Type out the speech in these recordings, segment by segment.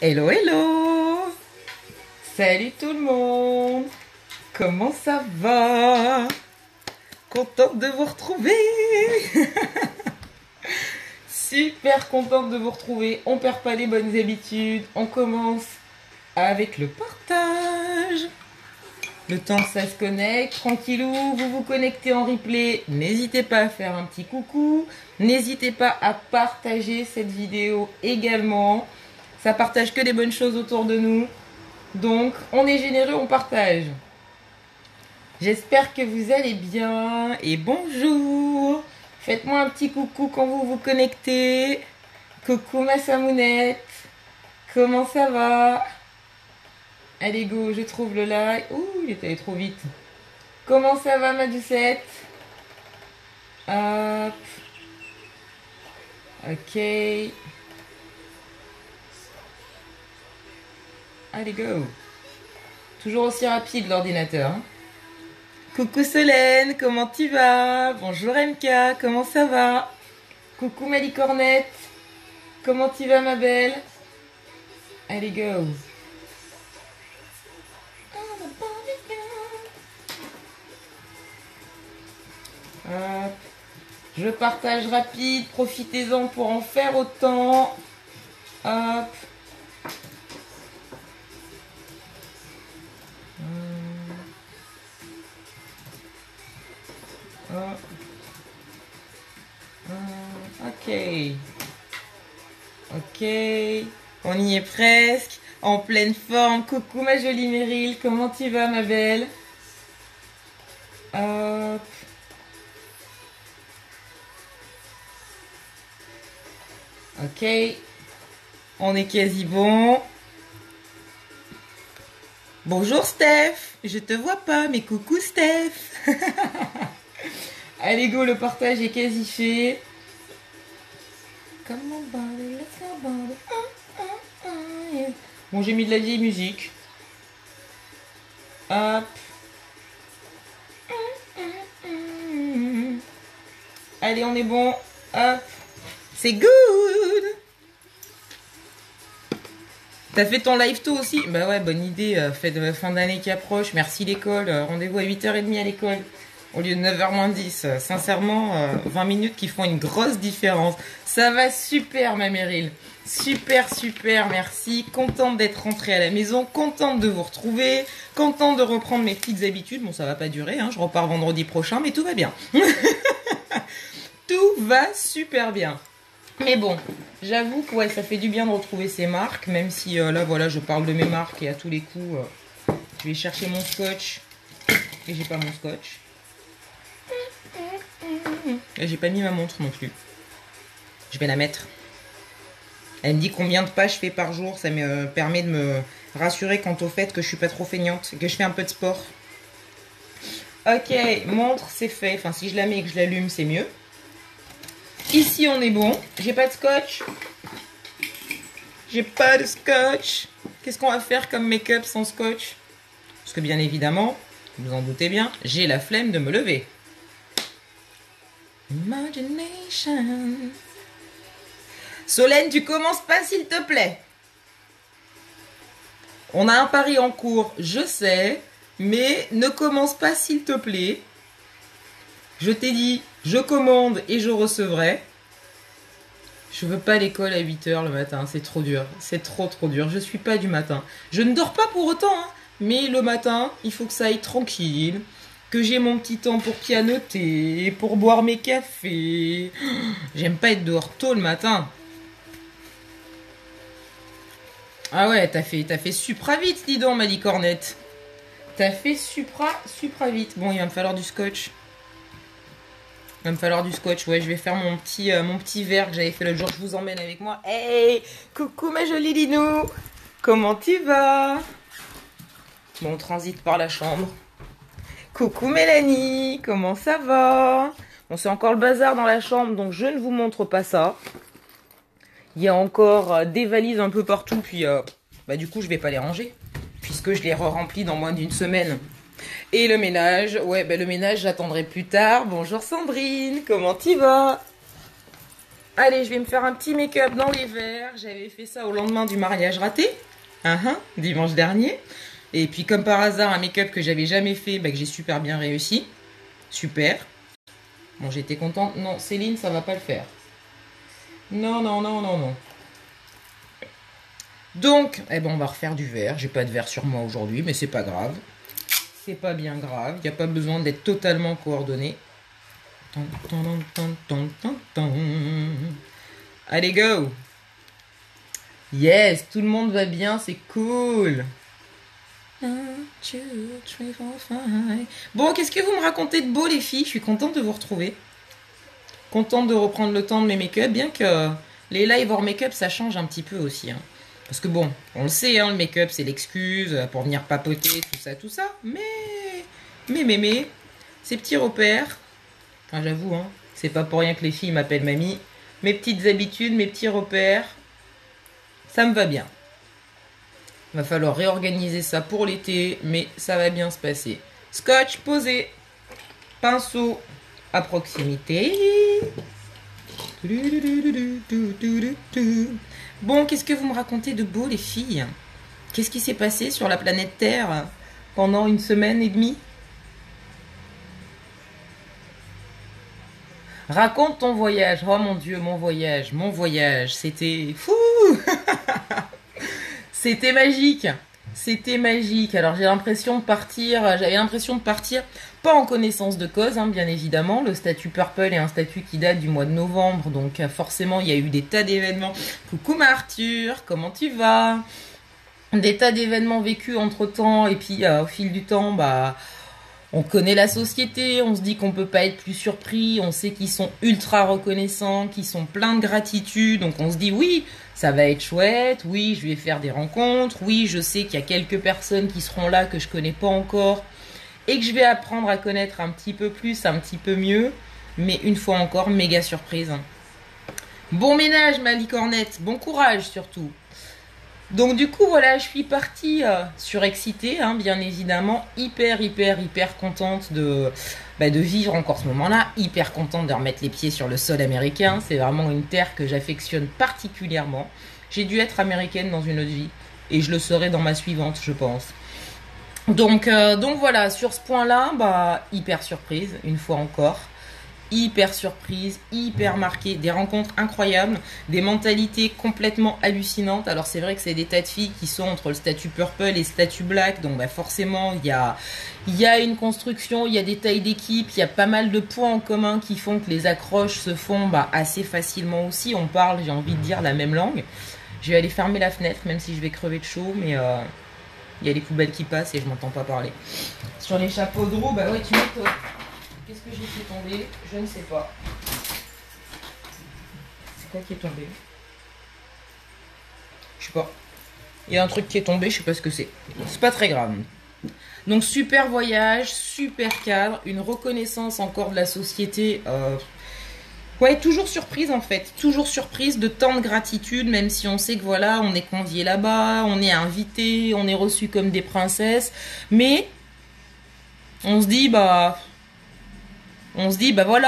Hello, hello! Salut tout le monde! Comment ça va? Contente de vous retrouver! Super contente de vous retrouver. On perd pas les bonnes habitudes. On commence avec le partage. Le temps que ça se connecte, tranquillou, vous vous connectez en replay. N'hésitez pas à faire un petit coucou. N'hésitez pas à partager cette vidéo également. Ça partage que des bonnes choses autour de nous. Donc, on est généreux, on partage. J'espère que vous allez bien et bonjour. Faites-moi un petit coucou quand vous vous connectez. Coucou ma Samounette. Comment ça va? Allez go, je trouve le like. Ouh, il est allé trop vite. Comment ça va ma doucette? Hop. Ok. Allez go. Toujours aussi rapide l'ordinateur. Hein. Coucou Solène, comment tu vas? Bonjour MK, comment ça va? Coucou ma licornette. Comment tu vas ma belle? Allez go. Hop. Je partage rapide, profitez-en pour en faire autant. Hop. Ok. Ok. On y est presque. En pleine forme. Coucou ma jolie Meryl. Comment tu vas ma belle? Hop. Ok. On est quasi bon. Bonjour Steph. Je te vois pas, mais coucou Steph. Allez go, le partage est quasi fait. Bon, j'ai mis de la vieille musique. Hop. Allez, on est bon. Hop. C'est good. T'as fait ton live tôt aussi? Bah ouais, bonne idée. Fête de fin d'année qui approche. Merci l'école. Rendez-vous à 8h30 à l'école. Au lieu de 9h moins 10. Sincèrement, 20 minutes qui font une grosse différence. Ça va super, ma Meryl. Super, super, merci. Contente d'être rentrée à la maison. Contente de vous retrouver. Contente de reprendre mes petites habitudes. Bon, ça va pas durer. Hein. Je repars vendredi prochain, mais tout va bien. Tout va super bien. Mais bon, j'avoue que ouais, ça fait du bien de retrouver ces marques. Même si là, voilà, je parle de mes marques et à tous les coups, je vais chercher mon scotch. Et j'ai pas mon scotch. Et j'ai pas mis ma montre non plus. Je vais la mettre. Elle me dit combien de pas je fais par jour. Ça me permet de me rassurer quant au fait que je suis pas trop feignante. Que je fais un peu de sport. Ok, montre, c'est fait. Enfin, si je la mets et que je l'allume, c'est mieux. Ici, on est bon. J'ai pas de scotch. J'ai pas de scotch. Qu'est-ce qu'on va faire comme make-up sans scotch? Parce que bien évidemment, vous en doutez bien, j'ai la flemme de me lever. Imagination. Solène, tu commences pas s'il te plaît. On a un pari en cours, je sais, mais ne commence pas s'il te plaît. Je t'ai dit, je commande et je recevrai. Je veux pas l'école à 8h le matin, c'est trop dur. C'est trop dur, je suis pas du matin. Je ne dors pas pour autant, hein, mais le matin, il faut que ça aille tranquille. Que j'ai mon petit temps pour pianoter, pour boire mes cafés. J'aime pas être dehors tôt le matin. Ah ouais, t'as fait supra vite, dis donc, ma licornette. T'as fait supra vite. Bon, il va me falloir du scotch. Il va me falloir du scotch. Ouais, je vais faire mon petit verre que j'avais fait l'autre jour. Je vous emmène avec moi. Hey, coucou ma jolie Linou. Comment tu vas? Bon, on transite par la chambre. Coucou Mélanie, comment ça va? Bon, c'est encore le bazar dans la chambre, donc je ne vous montre pas ça. Il y a encore des valises un peu partout, puis bah, du coup, je vais pas les ranger, puisque je les re-remplis dans moins d'une semaine. Et le ménage, ouais, bah, le ménage, j'attendrai plus tard. Bonjour Sandrine, comment tu vas? Allez, je vais me faire un petit make-up dans les verres. J'avais fait ça au lendemain du mariage raté, dimanche dernier. Et puis comme par hasard, un make-up que j'avais jamais fait, bah, que j'ai super bien réussi. Super. Bon, j'étais contente. Non, Céline, ça va pas le faire. Non, non, non, non, non. Donc, eh ben, on va refaire du vert. J'ai pas de vert sur moi aujourd'hui, mais c'est pas grave. C'est pas bien grave. Il n'y a pas besoin d'être totalement coordonné. Allez, go! Yes, tout le monde va bien, c'est cool. Bon, qu'est-ce que vous me racontez de beau, les filles? Je suis contente de vous retrouver. Contente de reprendre le temps de mes make-up, bien que les lives hors make-up, ça change un petit peu aussi. Hein. Parce que bon, on le sait, hein, le make-up, c'est l'excuse pour venir papoter, tout ça. Mais, ces petits repères, enfin, j'avoue, hein, c'est pas pour rien que les filles m'appellent mamie. Mes petites habitudes, mes petits repères, ça me va bien. Va falloir réorganiser ça pour l'été, mais ça va bien se passer. Scotch posé, pinceau à proximité. Bon, qu'est-ce que vous me racontez de beau, les filles? Qu'est-ce qui s'est passé sur la planète Terre pendant une semaine et demie? Raconte ton voyage. Oh mon Dieu, mon voyage, c'était fou. C'était magique. C'était magique. Alors j'avais l'impression de partir, pas en connaissance de cause, hein, bien évidemment. Le statut Purple est un statut qui date du mois de novembre, donc forcément il y a eu des tas d'événements. Coucou Arthur, comment tu vas? Des tas d'événements vécus entre temps, et puis au fil du temps, bah, on connaît la société, on se dit qu'on peut pas être plus surpris, on sait qu'ils sont ultra reconnaissants, qu'ils sont pleins de gratitude, donc on se dit oui, ça va être chouette, oui, je vais faire des rencontres, oui, je sais qu'il y a quelques personnes qui seront là que je connais pas encore et que je vais apprendre à connaître un petit peu plus, un petit peu mieux, mais une fois encore, méga surprise. Bon ménage, ma licornette, bon courage surtout. Donc du coup voilà, je suis partie surexcitée, hein, bien évidemment, hyper contente de vivre encore ce moment-là, hyper contente de remettre les pieds sur le sol américain. C'est vraiment une terre que j'affectionne particulièrement. J'ai dû être américaine dans une autre vie et je le serai dans ma suivante, je pense. Donc voilà, sur ce point-là, bah hyper surprise une fois encore. Hyper surprise, hyper marquée, des rencontres incroyables, des mentalités complètement hallucinantes. Alors c'est vrai que c'est des tas de filles qui sont entre le statut purple et le statut black, donc bah forcément il y a une construction, il y a des tailles d'équipe, il y a pas mal de points en commun qui font que les accroches se font assez facilement aussi. On parle, j'ai envie de dire, la même langue. Je vais aller fermer la fenêtre, même si je vais crever de chaud, mais il y a les poubelles qui passent et je m'entends pas parler. Sur les chapeaux de roue, bah ouais, tu m'étonnes. Qu'est-ce que j'ai fait tomber? Je ne sais pas. C'est quoi qui est tombé? Je sais pas. Il y a un truc qui est tombé, je sais pas ce que c'est. C'est pas très grave. Donc super voyage, super cadre, une reconnaissance encore de la société. Ouais, toujours surprise en fait. Toujours surprise de tant de gratitude, même si on sait que voilà, on est conviés là-bas, on est invités, on est reçus comme des princesses. Mais on se dit, voilà,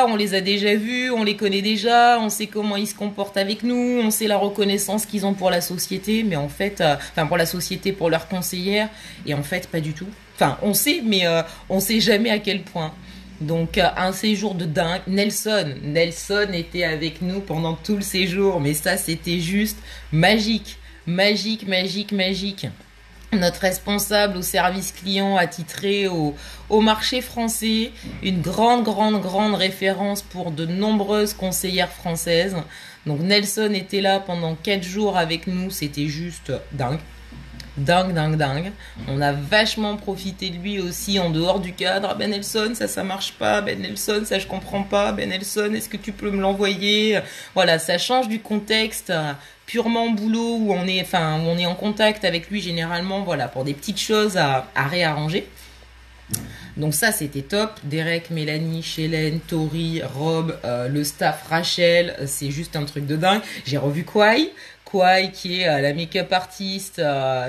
on les a déjà vus, on les connaît déjà, on sait comment ils se comportent avec nous, on sait la reconnaissance qu'ils ont pour la société, mais en fait, pour la société, pour leurs conseillères, et en fait, pas du tout. Enfin, on sait, mais on sait jamais à quel point. Donc, un séjour de dingue. Nelson était avec nous pendant tout le séjour, mais ça, c'était juste magique. Magique. Notre responsable au service client attitré au marché français, une grande référence pour de nombreuses conseillères françaises. Donc Nelson était là pendant 4 jours avec nous, c'était juste dingue. Dingue. On a vachement profité de lui aussi en dehors du cadre. Ben Nelson, ça marche pas. Ben Nelson, ça je comprends pas. Ben Nelson, est-ce que tu peux me l'envoyer? Voilà, ça change du contexte purement boulot où on est en contact avec lui généralement, voilà, pour des petites choses à réarranger. Donc ça c'était top. Derek, Mélanie, Chélène, Tori, Rob, le staff, Rachel, c'est juste un truc de dingue. J'ai revu Kwai qui est la make-up artiste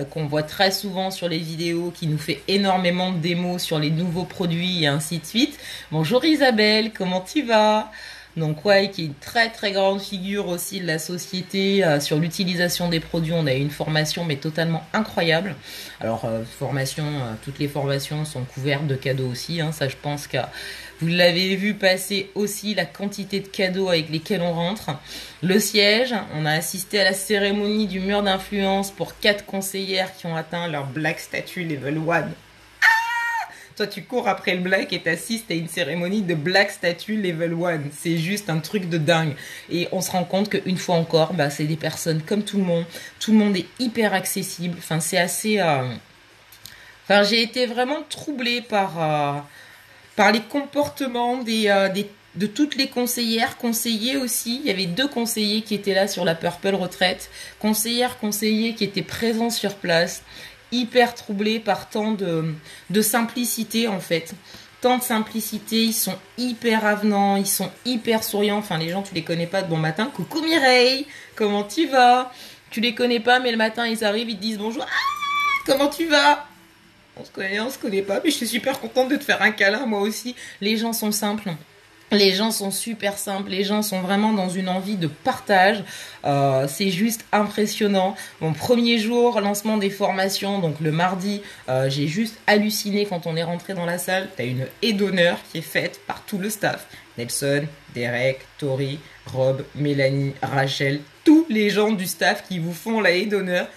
qu'on voit très souvent sur les vidéos, qui nous fait énormément de démos sur les nouveaux produits et ainsi de suite. Bonjour Isabelle, comment tu vas? Donc ouais, qui est une très très grande figure aussi de la société sur l'utilisation des produits. On a eu une formation mais totalement incroyable. Alors formation, toutes les formations sont couvertes de cadeaux aussi. Hein, ça je pense que vous l'avez vu passer aussi la quantité de cadeaux avec lesquels on rentre. Le siège, on a assisté à la cérémonie du mur d'influence pour 4 conseillères qui ont atteint leur Black Statue Level 1. Toi, tu cours après le Black et t'assistes à une cérémonie de Black Statue Level 1. C'est juste un truc de dingue. Et on se rend compte qu'une fois encore, bah, c'est des personnes comme tout le monde. Tout le monde est hyper accessible. Enfin, c'est assez... Enfin, j'ai été vraiment troublée par les comportements de toutes les conseillères, conseillers aussi. Il y avait 2 conseillers qui étaient là sur la Purple Retraite. Conseillers qui étaient présents sur place. Hyper troublés par tant de simplicité en fait. Tant de simplicité, ils sont hyper avenants, ils sont hyper souriants. Enfin, les gens, tu les connais pas de bon matin. Coucou Mireille, comment tu vas? Tu les connais pas, mais le matin, ils arrivent, ils te disent bonjour. Ah, comment tu vas? On se connaît pas, mais je suis super contente de te faire un câlin, moi aussi. Les gens sont simples. Les gens sont super simples, les gens sont vraiment dans une envie de partage. C'est juste impressionnant. Mon premier jour, lancement des formations, donc le mardi, j'ai juste halluciné quand on est rentré dans la salle. T'as une haie d'honneur qui est faite par tout le staff. Nelson, Derek, Tori, Rob, Mélanie, Rachel, tous les gens du staff qui vous font la haie d'honneur.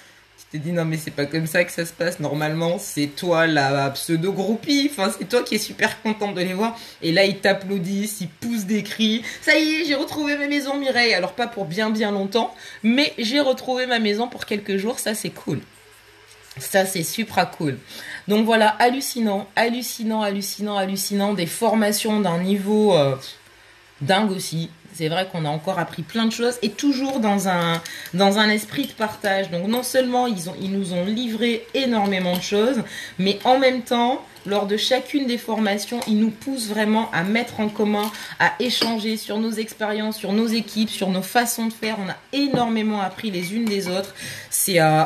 Tu te dis non mais c'est pas comme ça que ça se passe normalement, c'est toi la pseudo groupie, enfin c'est toi qui es super contente de les voir et là ils t'applaudissent, ils poussent des cris. Ça y est, j'ai retrouvé ma maison Mireille, alors pas pour bien longtemps, mais j'ai retrouvé ma maison pour quelques jours, ça c'est cool. Ça c'est super cool. Donc voilà, hallucinant, des formations d'un niveau dingue aussi. C'est vrai qu'on a encore appris plein de choses et toujours dans un esprit de partage. Donc non seulement ils nous ont livré énormément de choses, mais en même temps, lors de chacune des formations, ils nous poussent vraiment à mettre en commun, à échanger sur nos expériences, sur nos équipes, sur nos façons de faire. On a énormément appris les unes des autres.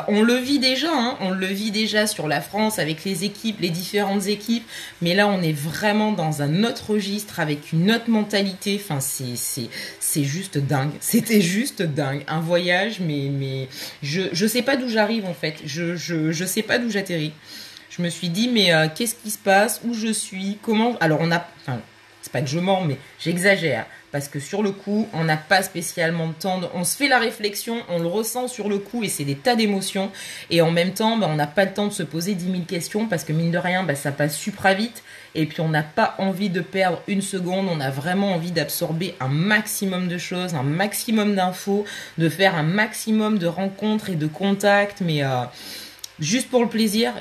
On le vit déjà, hein, on le vit déjà sur la France avec les équipes, les différentes équipes. Mais là, on est vraiment dans un autre registre avec une autre mentalité. Enfin, c'est juste dingue. C'était juste dingue. Un voyage, mais je sais pas d'où j'arrive en fait. Je sais pas d'où j'atterris. Je me suis dit, mais qu'est-ce qui se passe? Où je suis? Comment? Alors, enfin, c'est pas que je mens, mais j'exagère. Parce que sur le coup, on n'a pas spécialement de temps. On se fait la réflexion, on le ressent sur le coup et c'est des tas d'émotions. Et en même temps, on n'a pas le temps de se poser 10 000 questions parce que mine de rien, ça passe super vite. Et puis, on n'a pas envie de perdre une seconde. On a vraiment envie d'absorber un maximum de choses, un maximum d'infos, de faire un maximum de rencontres et de contacts. Mais... juste pour le plaisir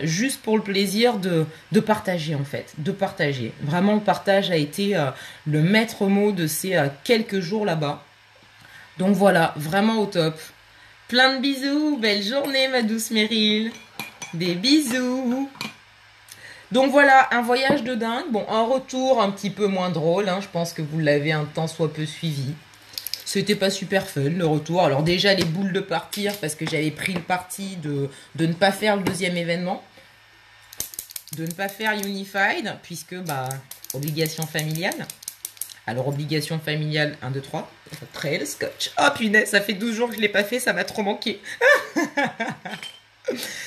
de partager en fait, de partager. Vraiment le partage a été le maître mot de ces quelques jours là-bas. Donc voilà, vraiment au top. Plein de bisous, belle journée ma douce Meryl. Des bisous. Donc voilà, un voyage de dingue. Bon, un retour un petit peu moins drôle, hein. Je pense que vous l'avez un temps soit peu suivi. C'était pas super fun le retour. Alors déjà les boules de partir parce que j'avais pris le parti de ne pas faire le deuxième événement. De ne pas faire Unified puisque obligation familiale. Alors obligation familiale 1, 2, 3. Trail scotch. Oh punaise, ça fait 12 jours que je l'ai pas fait, ça m'a trop manqué.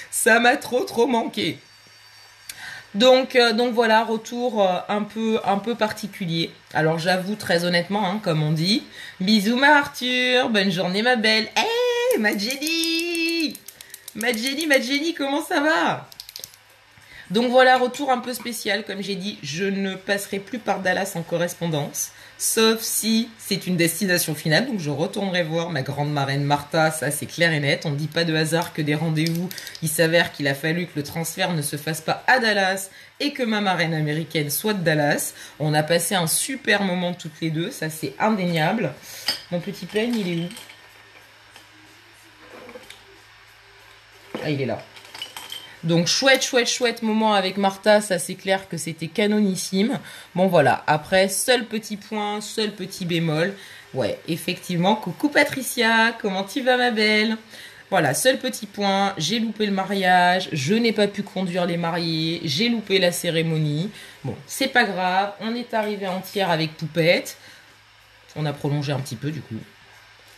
Ça m'a trop manqué. Donc voilà, retour un peu particulier. Alors j'avoue très honnêtement, hein, comme on dit, bisous ma Arthur, bonne journée ma belle. Hey, ma Jenny, comment ça va? Donc voilà, retour un peu spécial, comme j'ai dit, je ne passerai plus par Dallas en correspondance, sauf si c'est une destination finale, donc je retournerai voir ma grande marraine Martha, ça c'est clair et net, on ne dit pas de hasard que des rendez-vous, il s'avère qu'il a fallu que le transfert ne se fasse pas à Dallas, et que ma marraine américaine soit de Dallas, on a passé un super moment toutes les deux, ça c'est indéniable. Mon petit plane, il est où? Ah, il est là. Donc chouette moment avec Martha, ça c'est clair que c'était canonissime. Bon voilà, après seul petit point, seul petit bémol. Ouais, effectivement, coucou Patricia, comment tu vas ma belle? Voilà, seul petit point, j'ai loupé le mariage, je n'ai pas pu conduire les mariés, j'ai loupé la cérémonie. Bon, c'est pas grave, on est arrivé entière avec Poupette. On a prolongé un petit peu du coup.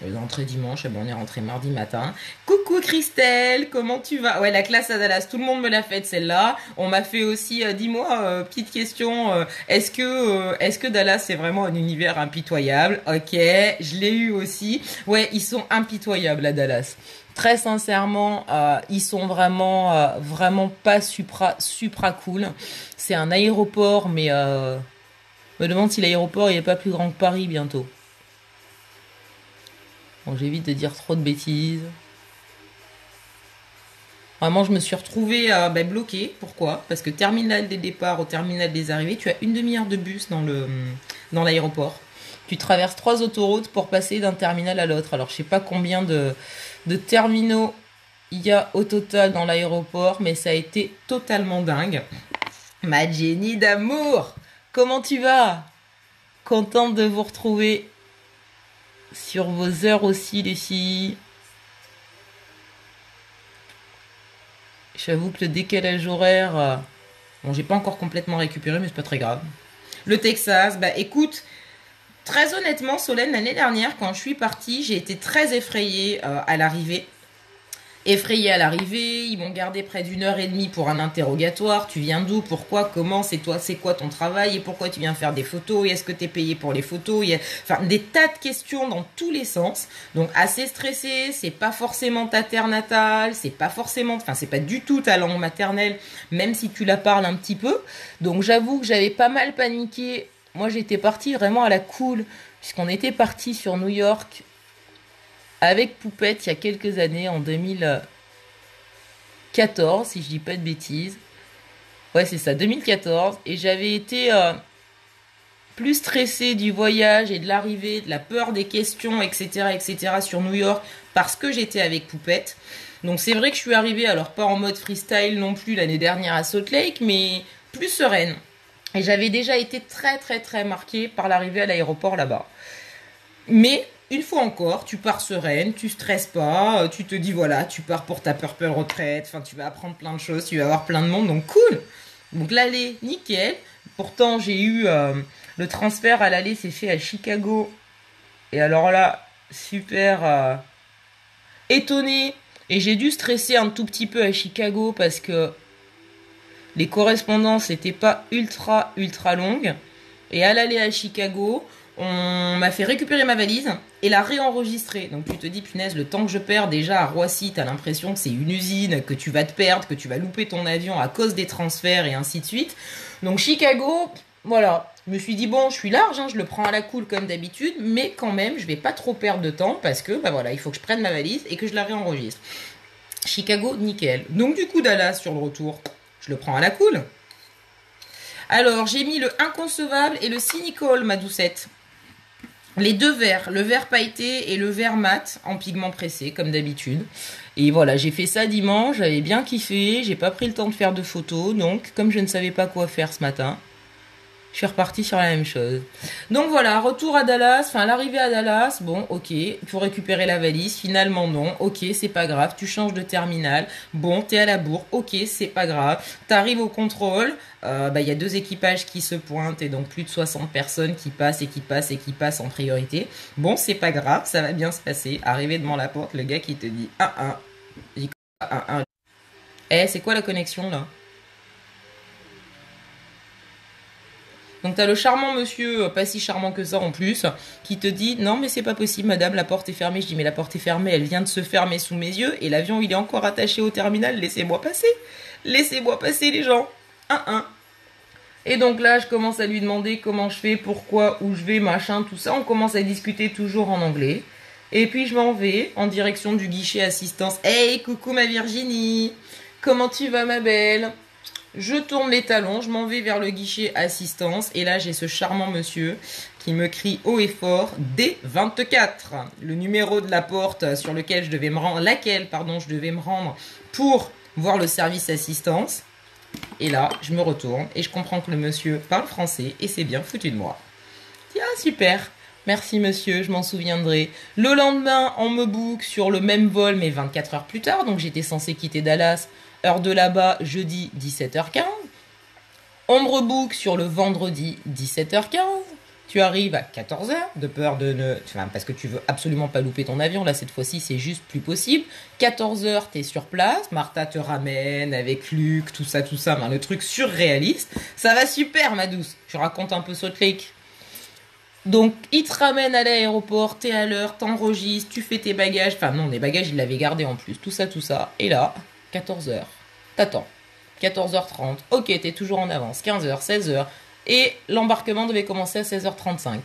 On est rentré dimanche, et bon, on est rentré mardi matin. Coucou Christelle, comment tu vas? Ouais, la classe à Dallas, tout le monde me l'a faite celle-là. On m'a fait aussi, dis-moi, petite question, est-ce que Dallas c'est vraiment un univers impitoyable? Ok, je l'ai eu aussi. Ouais, ils sont impitoyables à Dallas. Très sincèrement, ils sont vraiment pas supra cool. C'est un aéroport, mais me demande si l'aéroport il est pas plus grand que Paris bientôt. Bon, j'évite de dire trop de bêtises. Vraiment, je me suis retrouvée bloquée. Pourquoi? Parce que terminal des départs au terminal des arrivées, tu as une demi-heure de bus dans l'aéroport. Tu traverses 3 autoroutes pour passer d'un terminal à l'autre. Alors, je sais pas combien de terminaux il y a au total dans l'aéroport, mais ça a été totalement dingue. Ma Jenny d'amour, comment tu vas? Contente de vous retrouver sur vos heures aussi, les filles. J'avoue que le décalage horaire... bon, j'ai pas encore complètement récupéré, mais c'est pas très grave. Le Texas, bah écoute, très honnêtement, Solène, l'année dernière, quand je suis partie, j'ai été très effrayée à l'arrivée. Effrayée à l'arrivée, ils m'ont gardé près d'1 heure et demie pour un interrogatoire. Tu viens d'où? Pourquoi? Comment? C'est toi? C'est quoi ton travail? Et pourquoi tu viens faire des photos? Et est-ce que t'es payé pour les photos? Enfin, des tas de questions dans tous les sens. Donc, assez stressée. C'est pas forcément ta terre natale. C'est pas forcément, enfin, c'est pas du tout ta langue maternelle, même si tu la parles un petit peu. Donc, j'avoue que j'avais pas mal paniqué. Moi, j'étais partie vraiment à la cool, puisqu'on était parti sur New York avec Poupette il y a quelques années, en 2014, si je dis pas de bêtises. Ouais, c'est ça, 2014. Et j'avais été plus stressée du voyage et de l'arrivée, de la peur des questions, etc., sur New York, parce que j'étais avec Poupette. Donc c'est vrai que je suis arrivée, alors pas en mode freestyle non plus l'année dernière à Salt Lake, mais plus sereine. Et j'avais déjà été très marquée par l'arrivée à l'aéroport là-bas. Mais une fois encore, tu pars sereine, tu stresses pas, tu te dis voilà, tu pars pour ta purple retraite, enfin tu vas apprendre plein de choses, tu vas avoir plein de monde, donc cool. Donc l'aller, nickel. Pourtant j'ai eu le transfert à l'aller, c'est fait à Chicago. Et alors là, super étonnée. Et j'ai dû stresser un tout petit peu à Chicago parce que les correspondances n'étaient pas ultra longues. Et à l'aller à Chicago, on m'a fait récupérer ma valise et la réenregistrer. Donc tu te dis, punaise, le temps que je perds déjà à Roissy, t'as l'impression que c'est une usine, que tu vas te perdre, que tu vas louper ton avion à cause des transferts et ainsi de suite. Donc Chicago, voilà. Je me suis dit, bon, je suis large, hein, je le prends à la cool comme d'habitude, mais quand même, je vais pas trop perdre de temps parce que, bah voilà, il faut que je prenne ma valise et que je la réenregistre. Chicago, nickel. Donc du coup, Dallas, sur le retour, je le prends à la cool. Alors, j'ai mis le inconcevable et le cynical, ma doucette. Les deux verres, le vert pailleté et le vert mat en pigment pressé, comme d'habitude. Et voilà, j'ai fait ça dimanche, j'avais bien kiffé, j'ai pas pris le temps de faire de photos, donc comme je ne savais pas quoi faire ce matin, je suis repartie sur la même chose. Donc voilà, retour à Dallas, enfin l'arrivée à Dallas, bon ok, il faut récupérer la valise, finalement non, ok c'est pas grave, tu changes de terminal, bon t'es à la bourre, ok c'est pas grave, t'arrives au contrôle, y a 2 équipages qui se pointent et donc plus de 60 personnes qui passent en priorité. Bon c'est pas grave, ça va bien se passer, arrivé devant la porte, le gars qui te dit 1-1, dit 1-1. Eh c'est quoi la connexion là? Donc t'as le charmant monsieur, pas si charmant que ça en plus, qui te dit non mais c'est pas possible madame, la porte est fermée. Je dis mais la porte est fermée, elle vient de se fermer sous mes yeux et l'avion il est encore attaché au terminal, laissez-moi passer les gens. 1-1. Et donc là je commence à lui demander comment je fais, pourquoi, où je vais, machin, tout ça. On commence à discuter toujours en anglais. Et puis je m'en vais en direction du guichet assistance. Hey coucou ma Virginie, comment tu vas ma belle? Je tourne les talons, je m'en vais vers le guichet assistance et là j'ai ce charmant monsieur qui me crie haut et fort D24, le numéro de la porte sur lequel je devais me rendre, je devais me rendre pour voir le service assistance. Et là, je me retourne et je comprends que le monsieur parle français et c'est bien foutu de moi. Tiens, super. Merci monsieur, je m'en souviendrai. Le lendemain, on me book sur le même vol mais 24 heures plus tard, donc j'étais censée quitter Dallas. Heure de là-bas, jeudi 17h15. On me rebook sur le vendredi 17h15. Tu arrives à 14h, de peur de ne... Enfin, parce que tu veux absolument pas louper ton avion. Là, cette fois-ci, c'est juste plus possible. 14h, t'es sur place. Martha te ramène avec Luc, tout ça. Ben, le truc surréaliste. Ça va super, ma douce. Je raconte un peu Salt Lake. Donc, il te ramène à l'aéroport, t'es à l'heure, t'enregistres, tu fais tes bagages. Enfin, non, les bagages, il l'avait gardé en plus. Tout ça. Et là, 14h. T'attends. 14h30. Ok, t'es toujours en avance. 15h, 16h. Et l'embarquement devait commencer à 16h35.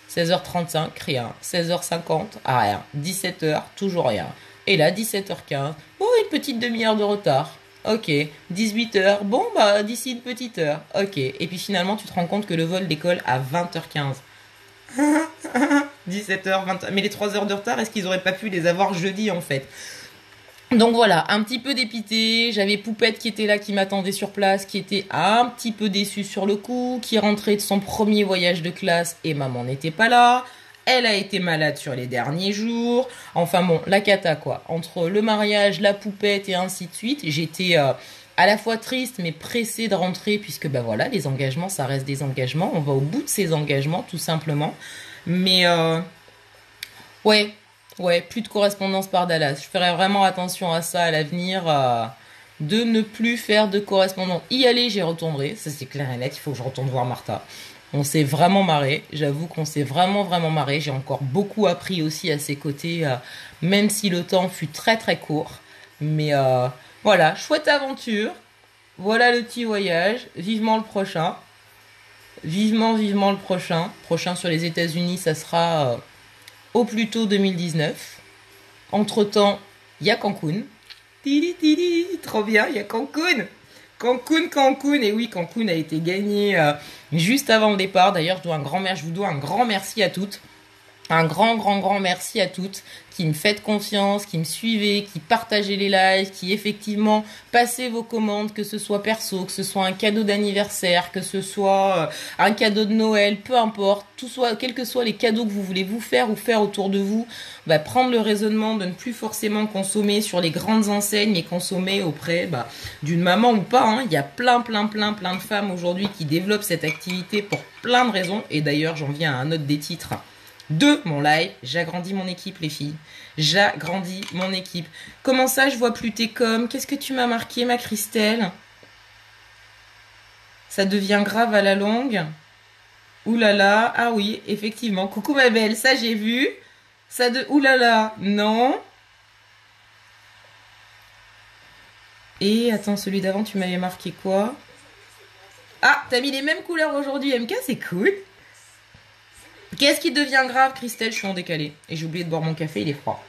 16h35, rien. 16h50, rien. 17h, toujours rien. Et là, 17h15, oh, une petite demi-heure de retard. Ok. 18h, bon, bah, d'ici une petite heure. Ok. Et puis finalement, tu te rends compte que le vol décolle à 20h15. 17h, 20h. Mais les 3 heures de retard, est-ce qu'ils auraient pas pu les avoir jeudi, en fait? Donc voilà, un petit peu dépité. J'avais Poupette qui était là, qui m'attendait sur place, qui était un petit peu déçue sur le coup, qui rentrait de son premier voyage de classe et maman n'était pas là. Elle a été malade sur les derniers jours. Enfin bon, la cata quoi. Entre le mariage, la poupette et ainsi de suite, j'étais à la fois triste mais pressée de rentrer puisque ben voilà, les engagements, ça reste des engagements. On va au bout de ces engagements tout simplement. Mais ouais, plus de correspondance par Dallas. Je ferai vraiment attention à ça à l'avenir, de ne plus faire de correspondance. Y aller, j'y retournerai, ça c'est clair et net, il faut que je retourne voir Martha. On s'est vraiment marré, j'avoue qu'on s'est vraiment marré. J'ai encore beaucoup appris aussi à ses côtés, même si le temps fut très très court. Mais voilà, chouette aventure. Voilà le petit voyage, vivement le prochain. Vivement le prochain. Prochain sur les États-Unis, ça sera... au plus tôt 2019. Entre-temps, il y a Cancun. Tili, trop bien, il y a Cancun. Cancun. Et oui, Cancun a été gagné juste avant le départ. D'ailleurs, je vous dois un grand merci à toutes. Un grand merci à toutes qui me faites confiance, qui me suivez, qui partagez les lives, qui effectivement passez vos commandes, que ce soit perso, que ce soit un cadeau d'anniversaire, que ce soit un cadeau de Noël, peu importe, quels que soient les cadeaux que vous voulez vous faire ou faire autour de vous, prendre le raisonnement de ne plus forcément consommer sur les grandes enseignes et consommer auprès d'une maman ou pas. Hein. Il y a plein de femmes aujourd'hui qui développent cette activité pour plein de raisons. Et d'ailleurs, j'en viens à un autre des titres de mon live, j'agrandis mon équipe les filles, j'agrandis mon équipe. Comment ça je vois plus tes coms? Qu'est-ce que tu m'as marqué ma Christelle? Ça devient grave à la longue. Ouh là là, ah oui, effectivement, coucou ma belle, ça j'ai vu. Ouh là là, non. Et attends, celui d'avant tu m'avais marqué quoi? Ah, t'as mis les mêmes couleurs aujourd'hui MK, c'est cool. Qu'est-ce qui devient grave, Christelle? Je suis en décalé. Et j'ai oublié de boire mon café, il est froid.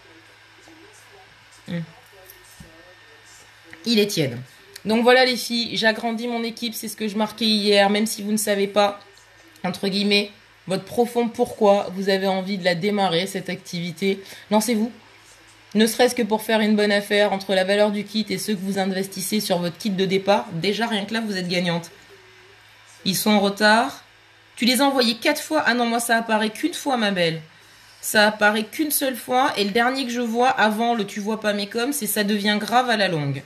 Il est tiède. Donc voilà les filles, j'agrandis mon équipe, c'est ce que je marquais hier. Même si vous ne savez pas, entre guillemets, votre profond pourquoi vous avez envie de la démarrer, cette activité, lancez-vous. Ne serait-ce que pour faire une bonne affaire entre la valeur du kit et ceux que vous investissez sur votre kit de départ. Déjà, rien que là, vous êtes gagnante. Ils sont en retard. Tu les as envoyés 4 fois. Ah non, moi ça apparaît qu'une fois, ma belle. Ça apparaît qu'une seule fois. Et le dernier que je vois avant le tu vois pas mes coms, c'est ça devient grave à la longue.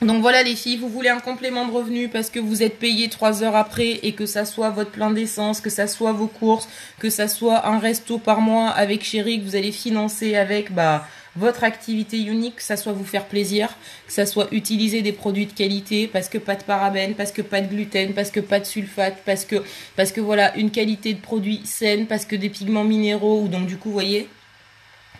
Donc voilà les filles, vous voulez un complément de revenu parce que vous êtes payé 3 heures après et que ça soit votre plein d'essence, que ça soit vos courses, que ça soit un resto par mois avec Chéri que vous allez financer avec votre activité unique, que ça soit vous faire plaisir, que ça soit utiliser des produits de qualité parce que pas de parabènes, parce que pas de gluten, parce que pas de sulfate, parce que voilà, une qualité de produit saine, parce que des pigments minéraux ou donc du coup, vous voyez,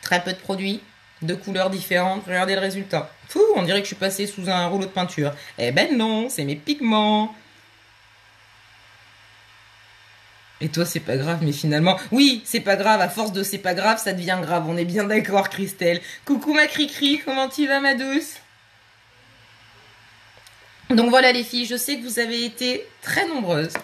très peu de produits, de couleurs différentes, regardez le résultat. Fou, on dirait que je suis passée sous un rouleau de peinture. Eh ben non, c'est mes pigments. Et toi, c'est pas grave, mais finalement... Oui, c'est pas grave, à force de c'est pas grave, ça devient grave. On est bien d'accord, Christelle. Coucou ma Cricri, comment tu vas, ma douce? Donc voilà, les filles, je sais que vous avez été très nombreuses.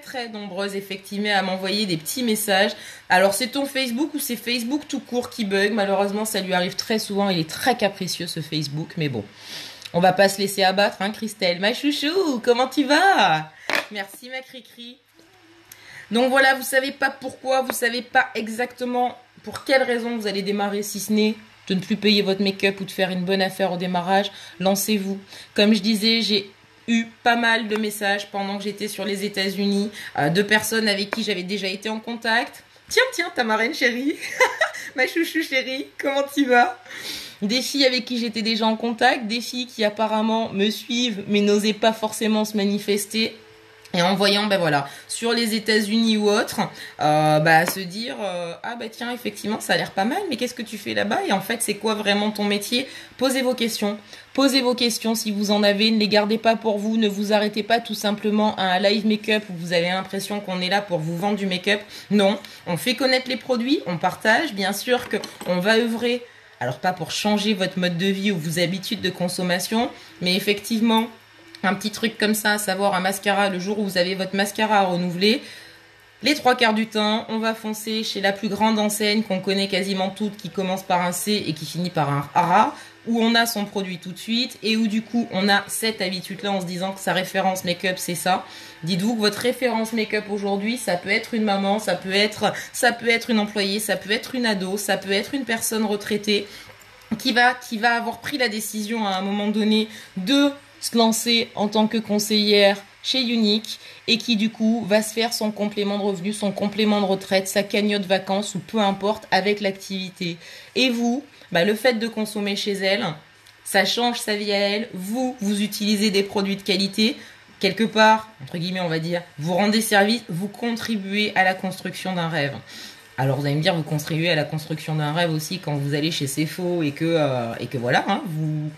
Très nombreuses, effectivement, à m'envoyer des petits messages. Alors, c'est ton Facebook ou c'est Facebook tout court qui bug? Malheureusement, ça lui arrive très souvent. Il est très capricieux, ce Facebook. Mais bon, on va pas se laisser abattre, hein, Christelle. Ma chouchou, comment tu vas? Merci, ma Cricri. Donc voilà, vous savez pas pourquoi, vous savez pas exactement pour quelle raison vous allez démarrer, si ce n'est de ne plus payer votre make-up ou de faire une bonne affaire au démarrage. Lancez-vous. Comme je disais, j'ai eu pas mal de messages pendant que j'étais sur les États-Unis, de personnes avec qui j'avais déjà été en contact. Tiens, ta marraine chérie, ma chouchou chérie, comment tu vas? Des filles avec qui j'étais déjà en contact, des filles qui apparemment me suivent mais n'osaient pas forcément se manifester. Et en voyant, ben voilà, sur les États-Unis ou autre, se dire, ah bah tiens, effectivement, ça a l'air pas mal, mais qu'est-ce que tu fais là-bas? Et en fait, c'est quoi vraiment ton métier? Posez vos questions. Posez vos questions si vous en avez, ne les gardez pas pour vous, ne vous arrêtez pas tout simplement à un live make-up où vous avez l'impression qu'on est là pour vous vendre du make-up. Non, on fait connaître les produits, on partage, bien sûr qu'on va œuvrer, alors pas pour changer votre mode de vie ou vos habitudes de consommation, mais effectivement, un petit truc comme ça, à savoir un mascara, le jour où vous avez votre mascara à renouveler, les 3/4 du temps, on va foncer chez la plus grande enseigne qu'on connaît quasiment toutes, qui commence par un C et qui finit par un A, où on a son produit tout de suite et où du coup on a cette habitude-là en se disant que sa référence make-up c'est ça. Dites-vous que votre référence make-up aujourd'hui, ça peut être une maman, ça peut être une employée, ça peut être une ado, ça peut être une personne retraitée qui va avoir pris la décision à un moment donné de se lancer en tant que conseillère chez Unique et qui du coup va se faire son complément de revenu, son complément de retraite, sa cagnotte vacances ou peu importe avec l'activité. Et vous, le fait de consommer chez elle, ça change sa vie à elle. Vous utilisez des produits de qualité. Quelque part, entre guillemets on va dire, vous rendez service, vous contribuez à la construction d'un rêve. Alors vous allez me dire, vous contribuez à la construction d'un rêve aussi quand vous allez chez Cefo et que voilà, hein, vous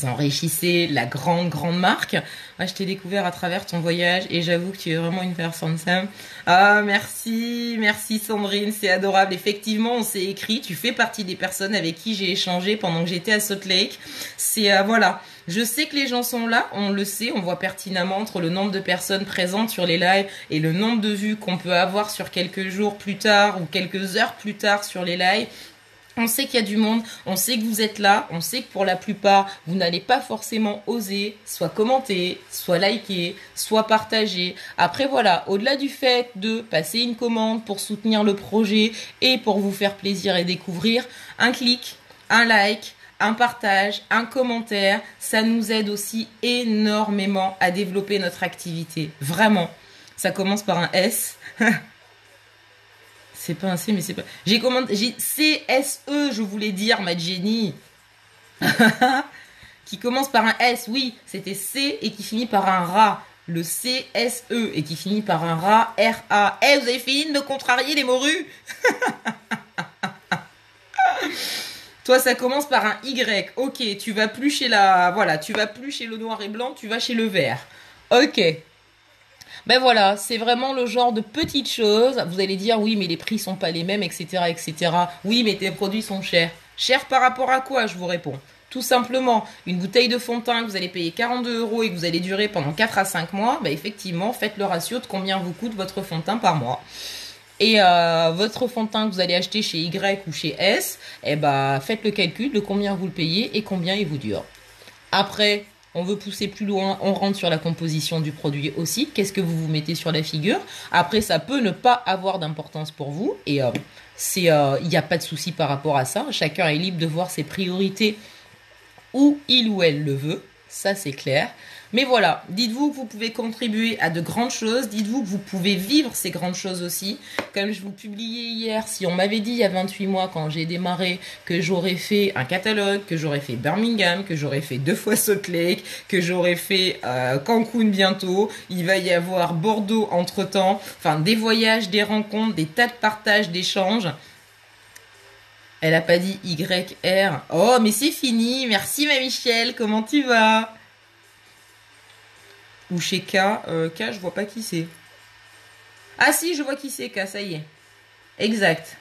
enrichissez la grande marque. Ah, je t'ai découvert à travers ton voyage et j'avoue que tu es vraiment une personne simple. Ah, merci Sandrine, c'est adorable. Effectivement, on s'est écrit, tu fais partie des personnes avec qui j'ai échangé pendant que j'étais à Salt Lake. C'est, voilà. Je sais que les gens sont là, on le sait, on voit pertinemment entre le nombre de personnes présentes sur les lives et le nombre de vues qu'on peut avoir sur quelques jours plus tard ou quelques heures plus tard sur les lives. On sait qu'il y a du monde, on sait que vous êtes là, on sait que pour la plupart, vous n'allez pas forcément oser soit commenter, soit liker, soit partager. Après voilà, au-delà du fait de passer une commande pour soutenir le projet et pour vous faire plaisir et découvrir, un clic, un like, un partage, un commentaire, ça nous aide aussi énormément à développer notre activité. Vraiment, ça commence par un S. C'est pas un C, mais c'est pas... J'ai CSE, je voulais dire, ma Jenny. Qui commence par un S, oui, c'était C et qui finit par un RA. Le CSE et qui finit par un RA, RA. Eh, vous avez fini de me contrarier, les morues. Toi, ça commence par un Y. Ok, tu vas plus chez tu vas plus chez le noir et blanc, tu vas chez le vert. Ok. Ben voilà, c'est vraiment le genre de petites choses. Vous allez dire, oui, mais les prix sont pas les mêmes, etc., etc. Oui, mais tes produits sont chers. Chers par rapport à quoi, je vous réponds. Tout simplement, une bouteille de fond de teint que vous allez payer 42 € et que vous allez durer pendant 4 à 5 mois, effectivement, faites le ratio de combien vous coûte votre fond de teint par mois. Et votre fond de teint que vous allez acheter chez Y ou chez S, faites le calcul de combien vous le payez et combien il vous dure. Après, on veut pousser plus loin, on rentre sur la composition du produit aussi. Qu'est-ce que vous mettez sur la figure? Après, ça peut ne pas avoir d'importance pour vous. Et il n'y a pas de souci par rapport à ça. Chacun est libre de voir ses priorités où il ou elle le veut. Ça, c'est clair. Mais voilà, dites-vous que vous pouvez contribuer à de grandes choses. Dites-vous que vous pouvez vivre ces grandes choses aussi. Comme je vous publiais hier, si on m'avait dit il y a 28 mois quand j'ai démarré que j'aurais fait un catalogue, que j'aurais fait Birmingham, que j'aurais fait 2 fois Salt Lake, que j'aurais fait Cancun bientôt, il va y avoir Bordeaux entre-temps, enfin des voyages, des rencontres, des tas de partages, d'échanges. Elle a pas dit YR. Oh, mais c'est fini. Merci ma Michel, comment tu vas? Ou chez K, K, je vois pas qui c'est. Ah si, je vois qui c'est, K, ça y est. Exact.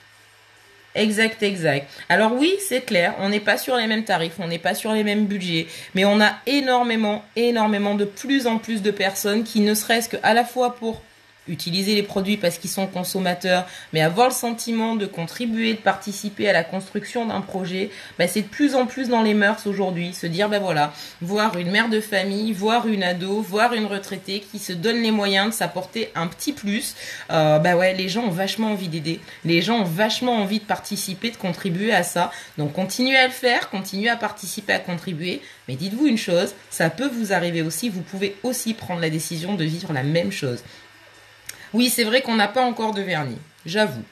Alors oui, c'est clair, on n'est pas sur les mêmes tarifs, on n'est pas sur les mêmes budgets, mais on a énormément de plus en plus de personnes qui ne serait-ce que à la fois pour utiliser les produits parce qu'ils sont consommateurs, mais avoir le sentiment de contribuer, de participer à la construction d'un projet, bah, c'est de plus en plus dans les mœurs aujourd'hui. Se dire, bah voilà, voir une mère de famille, voir une ado, voir une retraitée qui se donne les moyens de s'apporter un petit plus, bah ouais, les gens ont vachement envie d'aider. Les gens ont vachement envie de participer, de contribuer à ça. Donc continuez à le faire, continuez à participer, à contribuer. Mais dites-vous une chose, ça peut vous arriver aussi, vous pouvez aussi prendre la décision de vivre la même chose. Oui, c'est vrai qu'on n'a pas encore de vernis, j'avoue.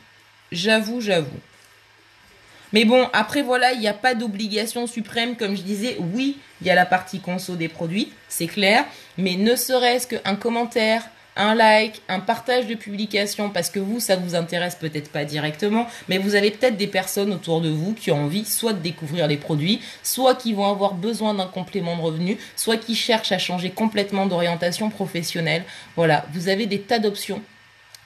Mais bon, après voilà, il n'y a pas d'obligation suprême, comme je disais. Oui, il y a la partie conso des produits, c'est clair, mais ne serait-ce qu'un commentaire, un like, un partage de publication, parce que vous, ça vous intéresse peut-être pas directement, mais vous avez peut-être des personnes autour de vous qui ont envie soit de découvrir les produits, soit qui vont avoir besoin d'un complément de revenu, soit qui cherchent à changer complètement d'orientation professionnelle. Voilà, vous avez des tas d'options.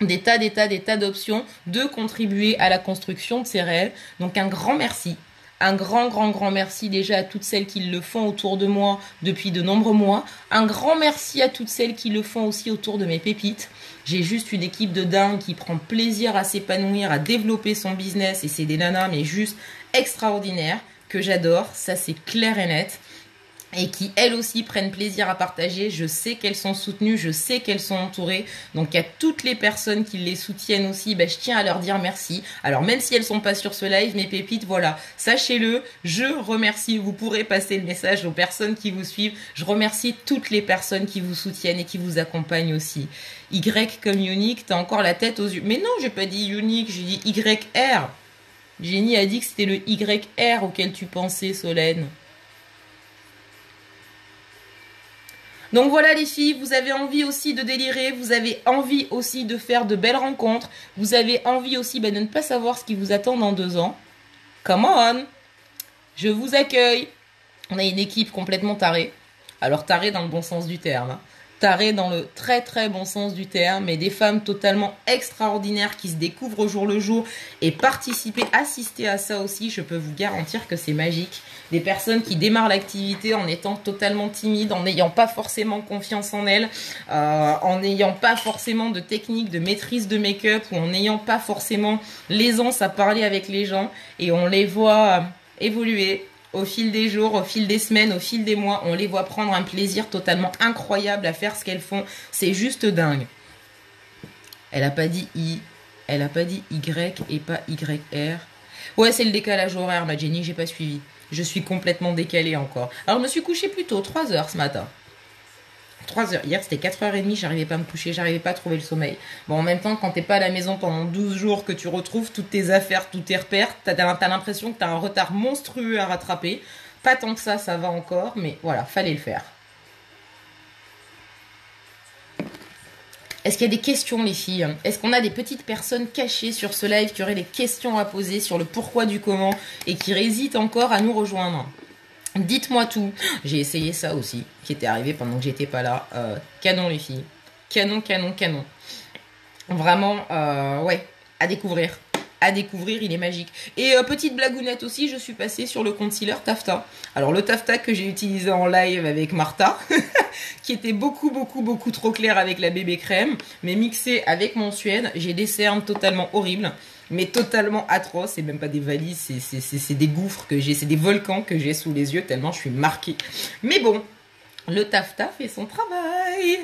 Des tas d'options de contribuer à la construction de ces réels. Donc un grand merci. Un grand merci déjà à toutes celles qui le font autour de moi depuis de nombreux mois. Un grand merci à toutes celles qui le font aussi autour de mes pépites. J'ai juste une équipe de dingue qui prend plaisir à s'épanouir, à développer son business. Et c'est des nanas, mais juste extraordinaires, que j'adore. Ça, c'est clair et net. Et qui elles aussi prennent plaisir à partager. Je sais qu'elles sont soutenues, je sais qu'elles sont entourées. Donc à toutes les personnes qui les soutiennent aussi, je tiens à leur dire merci. Alors même si elles sont pas sur ce live, mes pépites, voilà, sachez-le, je remercie. Vous pourrez passer le message aux personnes qui vous suivent. Je remercie toutes les personnes qui vous soutiennent et qui vous accompagnent aussi. Y comme unique, t'as encore la tête aux yeux. Mais non, j'ai pas dit unique, j'ai dit YR. Jenny a dit que c'était le YR auquel tu pensais, Solène. Donc voilà les filles, vous avez envie aussi de délirer, vous avez envie aussi de faire de belles rencontres, vous avez envie aussi de ne pas savoir ce qui vous attend dans 2 ans. Come on, je vous accueille. On a une équipe complètement tarée. Alors tarée dans le bon sens du terme. Tarée dans le très bon sens du terme, mais des femmes totalement extraordinaires qui se découvrent au jour le jour et participer, assister à ça aussi, je peux vous garantir que c'est magique. Des personnes qui démarrent l'activité en étant totalement timides, en n'ayant pas forcément confiance en elles, en n'ayant pas forcément de technique, de maîtrise de make-up, ou en n'ayant pas forcément l'aisance à parler avec les gens, et on les voit évoluer au fil des jours, au fil des semaines, au fil des mois. On les voit prendre un plaisir totalement incroyable à faire ce qu'elles font. C'est juste dingue. Elle a pas dit I, elle a pas dit Y et pas YR. Ouais, c'est le décalage horaire, ma Jenny, j'ai pas suivi. Je suis complètement décalée encore. Alors, je me suis couchée plus tôt, 3 heures ce matin. 3 heures. Hier, c'était 4h30, j'arrivais pas à me coucher, j'arrivais pas à trouver le sommeil. Bon, en même temps, quand t'es pas à la maison pendant 12 jours, que tu retrouves toutes tes affaires, tous tes repères, t'as l'impression que t'as un retard monstrueux à rattraper. Pas tant que ça va encore, mais voilà, fallait le faire. Est-ce qu'il y a des questions, les filles? Est-ce qu'on a des petites personnes cachées sur ce live qui auraient des questions à poser sur le pourquoi du comment et qui hésitent encore à nous rejoindre? Dites-moi tout. J'ai essayé ça aussi, qui était arrivé pendant que j'étais pas là. Canon, les filles. Canon. Vraiment, ouais, à découvrir. À découvrir, il est magique. Et petite blagounette aussi, je suis passée sur le concealer Taffeta. Alors le Taffeta que j'ai utilisé en live avec Martha, qui était beaucoup trop clair avec la bébé crème, mais mixé avec mon Suède, j'ai des cernes totalement horribles, mais totalement atroces. C'est même pas des valises, c'est des gouffres que j'ai, c'est des volcans que j'ai sous les yeux tellement je suis marquée. Mais bon, le Taffeta fait son travail.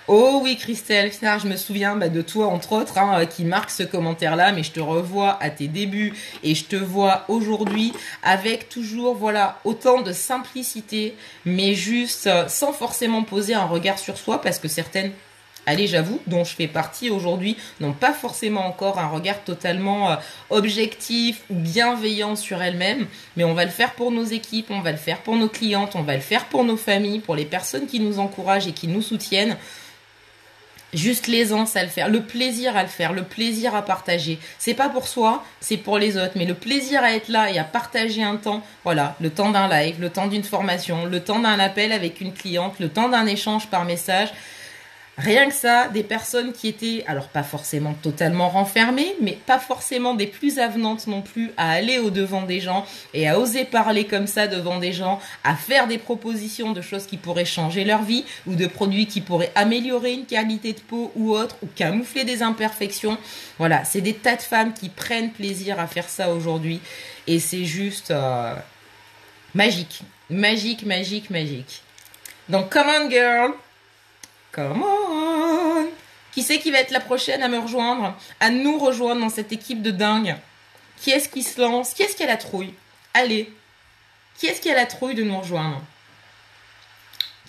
Oh oui, Christelle, je me souviens de toi, entre autres, qui marque ce commentaire-là, mais je te revois à tes débuts et je te vois aujourd'hui avec toujours, voilà, autant de simplicité, mais juste sans forcément poser un regard sur soi, parce que certaines, allez, j'avoue, dont je fais partie aujourd'hui, n'ont pas forcément encore un regard totalement objectif ou bienveillant sur elles-mêmes, mais on va le faire pour nos équipes, on va le faire pour nos clientes, on va le faire pour nos familles, pour les personnes qui nous encouragent et qui nous soutiennent. Juste l'aisance à le faire, le plaisir à le faire, le plaisir à partager. C'est pas pour soi, c'est pour les autres. Mais le plaisir à être là et à partager un temps, voilà, le temps d'un live, le temps d'une formation, le temps d'un appel avec une cliente, le temps d'un échange par message. Rien que ça, des personnes qui étaient, alors pas forcément totalement renfermées, mais pas forcément des plus avenantes non plus à aller au-devant des gens et à oser parler comme ça devant des gens, à faire des propositions de choses qui pourraient changer leur vie ou de produits qui pourraient améliorer une qualité de peau ou autre ou camoufler des imperfections. Voilà, c'est des tas de femmes qui prennent plaisir à faire ça aujourd'hui et c'est juste magique, magique, magique, magique. Donc, come on girl! Come on! Qui c'est qui va être la prochaine à me rejoindre? À nous rejoindre dans cette équipe de dingue? Qui est-ce qui se lance? Qui est-ce qui a la trouille? Allez! Qui est-ce qui a la trouille de nous rejoindre?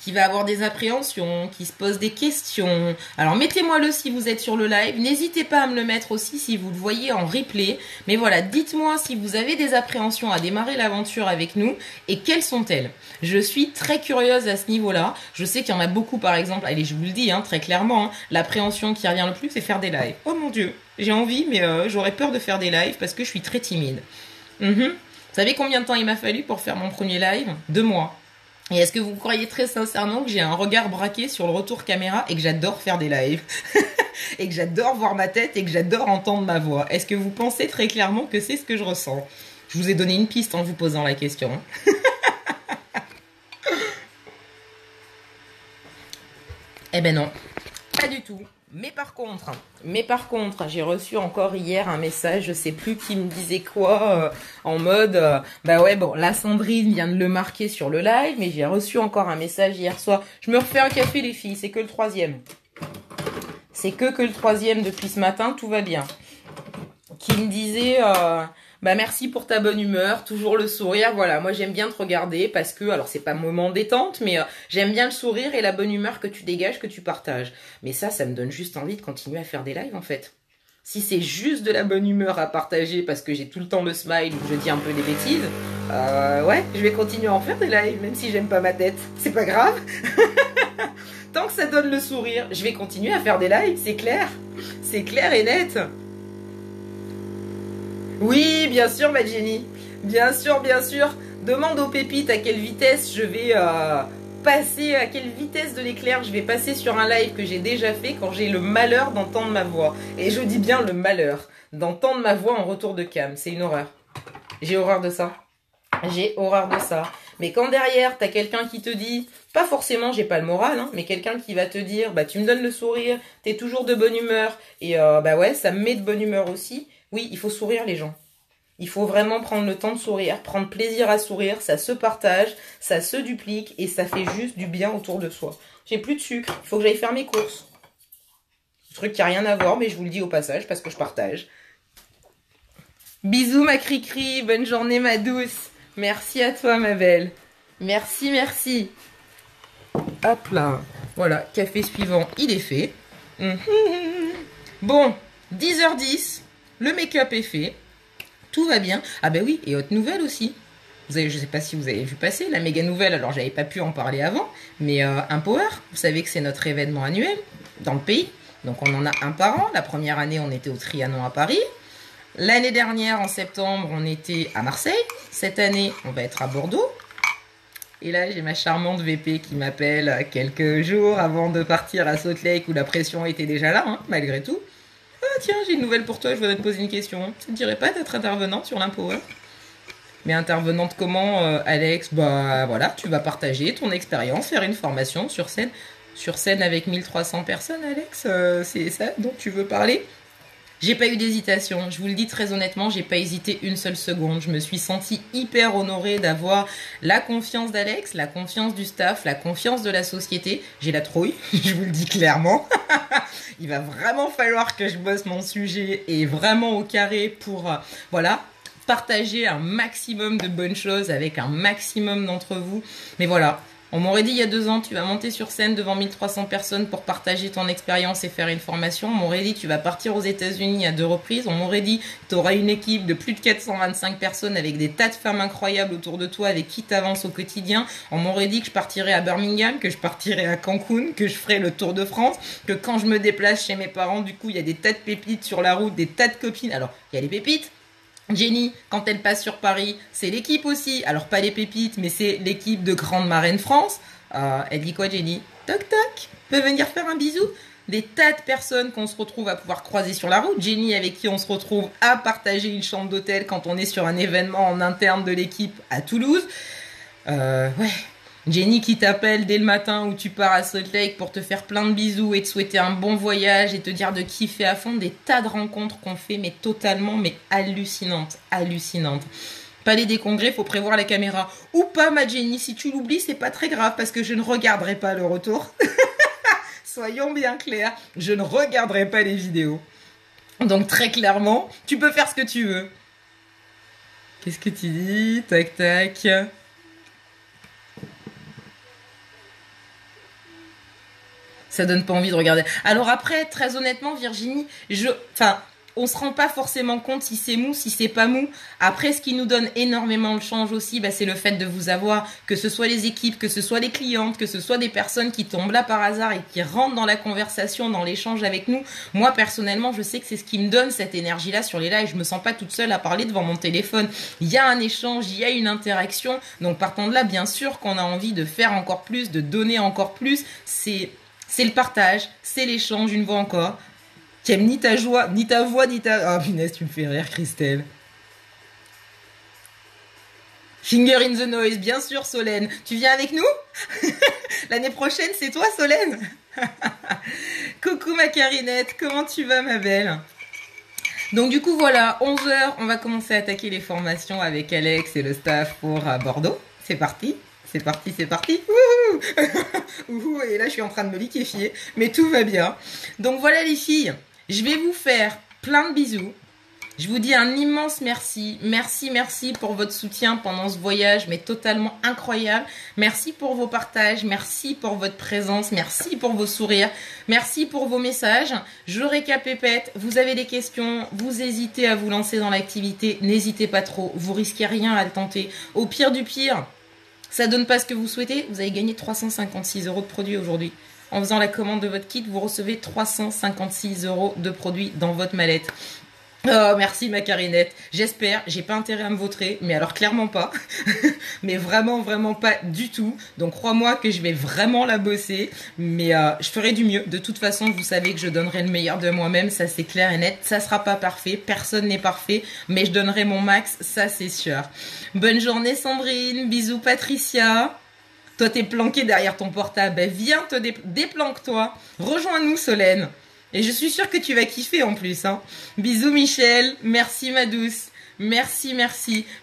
Qui va avoir des appréhensions, qui se pose des questions. Alors mettez-moi-le si vous êtes sur le live. N'hésitez pas à me le mettre aussi si vous le voyez en replay. Mais voilà, dites-moi si vous avez des appréhensions à démarrer l'aventure avec nous et quelles sont-elles? Je suis très curieuse à ce niveau-là. Je sais qu'il y en a beaucoup par exemple, allez je vous le dis très clairement, l'appréhension qui revient le plus c'est faire des lives. Oh mon dieu, j'ai envie mais j'aurais peur de faire des lives parce que je suis très timide. Vous savez combien de temps il m'a fallu pour faire mon premier live? 2 mois. Et est-ce que vous croyez très sincèrement que j'ai un regard braqué sur le retour caméra et que j'adore faire des lives et que j'adore voir ma tête et que j'adore entendre ma voix? Est-ce que vous pensez très clairement que c'est ce que je ressens? Je vous ai donné une piste en vous posant la question. Eh ben non, pas du tout. Mais par contre, j'ai reçu encore hier un message, je sais plus qui me disait quoi, en mode, bah ouais, bon, la Sandrine vient de le marquer sur le live, mais j'ai reçu encore un message hier soir. Je me refais un café les filles, c'est que le 3e. C'est que le 3e depuis ce matin, tout va bien. Qui me disait, bah merci pour ta bonne humeur, toujours le sourire, voilà, moi j'aime bien te regarder parce que, alors c'est pas moment détente, mais j'aime bien le sourire et la bonne humeur que tu dégages, que tu partages. Mais ça me donne juste envie de continuer à faire des lives en fait. Si c'est juste de la bonne humeur à partager parce que j'ai tout le temps le smile ou que je dis un peu des bêtises, ouais, je vais continuer à en faire des lives, même si j'aime pas ma tête, c'est pas grave. Tant que ça donne le sourire, je vais continuer à faire des lives, c'est clair et net. Oui, bien sûr, ma Jenny. Bien sûr. Demande aux pépites à quelle vitesse je vais passer, à quelle vitesse de l'éclair je vais passer sur un live que j'ai déjà fait quand j'ai le malheur d'entendre ma voix. Et je dis bien le malheur d'entendre ma voix en retour de cam. C'est une horreur. J'ai horreur de ça. Mais quand derrière, t'as quelqu'un qui te dit, pas forcément, j'ai pas le moral, mais quelqu'un qui va te dire, bah tu me donnes le sourire, t'es toujours de bonne humeur, et bah ouais, ça me met de bonne humeur aussi. Oui, il faut sourire les gens. Il faut vraiment prendre le temps de sourire, prendre plaisir à sourire, ça se partage, ça se duplique et ça fait juste du bien autour de soi. J'ai plus de sucre, il faut que j'aille faire mes courses. Un truc qui a rien à voir, mais je vous le dis au passage parce que je partage. Bisous ma Cricri, bonne journée ma douce. Merci à toi ma belle. Merci. Hop là. Voilà, café suivant, il est fait. Bon, 10h10. Le make-up est fait. Tout va bien. Ah ben oui, et autre nouvelle aussi. Je sais pas si vous avez vu passer la méga nouvelle, alors j'avais pas pu en parler avant, mais un Power, vous savez que c'est notre événement annuel dans le pays. Donc on en a un par an. La première année, on était au Trianon à Paris. L'année dernière, en septembre, on était à Marseille. Cette année, on va être à Bordeaux. Et là, j'ai ma charmante VP qui m'appelle quelques jours avant de partir à Salt Lake où la pression était déjà là, malgré tout. Ah tiens, j'ai une nouvelle pour toi, je voudrais te poser une question. Ça te dirait pas d'être intervenante sur l'Empower? Mais intervenante comment, Alex? Bah voilà, tu vas partager ton expérience, faire une formation sur scène. Sur scène avec 1300 personnes, Alex, c'est ça dont tu veux parler? J'ai pas eu d'hésitation, je vous le dis très honnêtement, j'ai pas hésité une seule seconde. Je me suis sentie hyper honorée d'avoir la confiance d'Alex, la confiance du staff, la confiance de la société. J'ai la trouille, je vous le dis clairement. Il va vraiment falloir que je bosse mon sujet et vraiment au carré pour, voilà, partager un maximum de bonnes choses avec un maximum d'entre vous. Mais voilà. On m'aurait dit il y a 2 ans, tu vas monter sur scène devant 1300 personnes pour partager ton expérience et faire une formation. On m'aurait dit tu vas partir aux États-Unis à 2 reprises. On m'aurait dit tu auras une équipe de plus de 425 personnes avec des tas de femmes incroyables autour de toi avec qui tu avances au quotidien. On m'aurait dit que je partirais à Birmingham, que je partirais à Cancun, que je ferais le Tour de France, que quand je me déplace chez mes parents, du coup, il y a des tas de pépites sur la route, des tas de copines. Alors, il y a les pépites. Jenny, quand elle passe sur Paris, c'est l'équipe aussi. Alors, pas les pépites, mais c'est l'équipe de Grande Marraine France. Elle dit quoi, Jenny? Toc toc, peut venir faire un bisou. Des tas de personnes qu'on se retrouve à pouvoir croiser sur la route. Jenny avec qui on se retrouve à partager une chambre d'hôtel quand on est sur un événement en interne de l'équipe à Toulouse. Ouais. Jenny qui t'appelle dès le matin où tu pars à Salt Lake pour te faire plein de bisous et te souhaiter un bon voyage et te dire de kiffer à fond. Des tas de rencontres qu'on fait, mais totalement, mais hallucinantes. Palais des Congrès, faut prévoir la caméra. Ou pas, ma Jenny, si tu l'oublies, c'est pas très grave parce que je ne regarderai pas le retour. Soyons bien clairs, je ne regarderai pas les vidéos. Donc très clairement, tu peux faire ce que tu veux. Qu'est-ce que tu dis? Tac tac. Ça donne pas envie de regarder. Alors après, très honnêtement, Virginie, on se rend pas forcément compte si c'est mou, si c'est pas mou. Après, ce qui nous donne énormément de change aussi, c'est le fait de vous avoir, que ce soit les équipes, que ce soit les clientes, que ce soit des personnes qui tombent là par hasard et qui rentrent dans la conversation, dans l'échange avec nous. Moi, personnellement, je sais que c'est ce qui me donne cette énergie-là sur les lives. Je me sens pas toute seule à parler devant mon téléphone. Il y a un échange, il y a une interaction. Donc, partant de là, bien sûr qu'on a envie de faire encore plus, de donner encore plus. C'est le partage, c'est l'échange, une fois encore. Qui aime ni ta joie, ni ta voix, ni ta... Oh punaise, tu me fais rire, Christelle. Finger in the noise, bien sûr, Solène. Tu viens avec nous? L'année prochaine, c'est toi, Solène? Coucou, ma Carinette. Comment tu vas, ma belle? Donc, du coup, voilà, 11h, on va commencer à attaquer les formations avec Alex et le staff pour Bordeaux. C'est parti. C'est parti, c'est parti. Ouhou. Et là, je suis en train de me liquéfier. Mais tout va bien. Donc, voilà, les filles. Je vais vous faire plein de bisous. Je vous dis un immense merci. Merci pour votre soutien pendant ce voyage, mais totalement incroyable. Merci pour vos partages. Merci pour votre présence. Merci pour vos sourires. Merci pour vos messages. Je récapépète. Vous avez des questions. Vous hésitez à vous lancer dans l'activité. N'hésitez pas trop. Vous risquez rien à le tenter. Au pire du pire, ça donne pas ce que vous souhaitez. Vous avez gagné 356 € de produits aujourd'hui. En faisant la commande de votre kit, vous recevez 356 € de produits dans votre mallette. Oh, merci ma Carinette. J'espère, j'ai pas intérêt à me vautrer, mais alors clairement pas. Mais vraiment pas du tout. Donc crois-moi que je vais vraiment la bosser, mais je ferai du mieux. De toute façon, vous savez que je donnerai le meilleur de moi-même, ça c'est clair et net. Ça sera pas parfait, personne n'est parfait, mais je donnerai mon max, ça c'est sûr. Bonne journée Sandrine, bisous Patricia. Toi, t'es planqué derrière ton portable. Viens te déplanque-toi. Rejoins-nous, Solène. Et je suis sûre que tu vas kiffer en plus. Hein. Bisous, Michel. Merci, ma douce. Merci.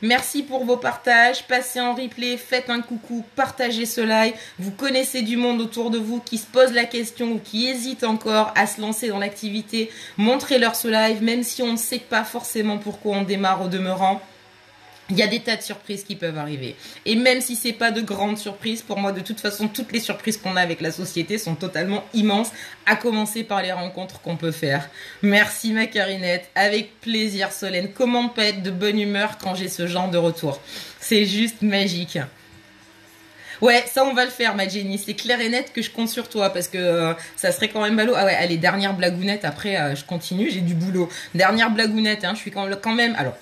Merci pour vos partages. Passez en replay, faites un coucou, partagez ce live. Vous connaissez du monde autour de vous qui se pose la question ou qui hésite encore à se lancer dans l'activité. Montrez-leur ce live, même si on ne sait pas forcément pourquoi on démarre au demeurant. Il y a des tas de surprises qui peuvent arriver. Et même si c'est pas de grandes surprises, pour moi, de toute façon, toutes les surprises qu'on a avec la société sont totalement immenses, à commencer par les rencontres qu'on peut faire. Merci, ma Carinette. Avec plaisir, Solène. Comment ne pas être de bonne humeur quand j'ai ce genre de retour? C'est juste magique. Ouais, ça on va le faire, ma Jenny. C'est clair et net que je compte sur toi parce que ça serait quand même ballot. Ah ouais, allez, dernière blagounette. Après, je continue, j'ai du boulot. Dernière blagounette, hein, je suis quand même... Alors,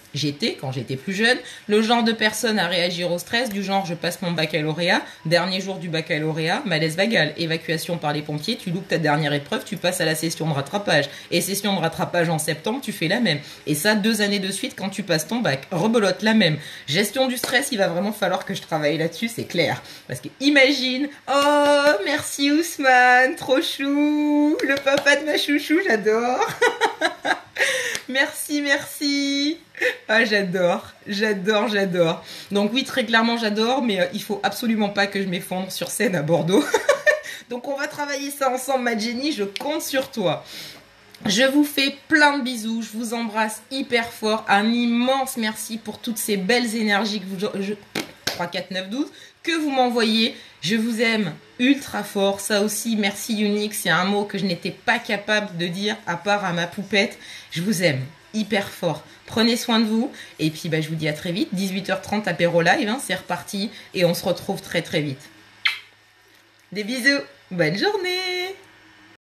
quand j'étais plus jeune, le genre de personne à réagir au stress, du genre je passe mon baccalauréat, dernier jour du baccalauréat, malaise vagal, évacuation par les pompiers, tu loupes ta dernière épreuve, tu passes à la session de rattrapage. Et session de rattrapage en septembre, tu fais la même. Et ça, 2 années de suite quand tu passes ton bac. Rebelote la même. Gestion du stress, il va vraiment falloir que je travaille là-dessus, c'est clair. Parce que imagine, oh, merci Ousmane, trop chou, le papa de ma chouchou, j'adore. Merci. Ah, j'adore. Donc oui, très clairement, j'adore, mais il faut absolument pas que je m'effondre sur scène à Bordeaux. Donc on va travailler ça ensemble, ma Jenny, je compte sur toi. Je vous fais plein de bisous, je vous embrasse hyper fort. Un immense merci pour toutes ces belles énergies que vous... 3, 4, 9, 12 que vous m'envoyez. Je vous aime ultra fort. Ça aussi, merci Unique. C'est un mot que je n'étais pas capable de dire à part à ma poupette. Je vous aime hyper fort. Prenez soin de vous. Et puis, je vous dis à très vite. 18h30 apéro live. Hein, c'est reparti. Et on se retrouve très très vite. Des bisous. Bonne journée.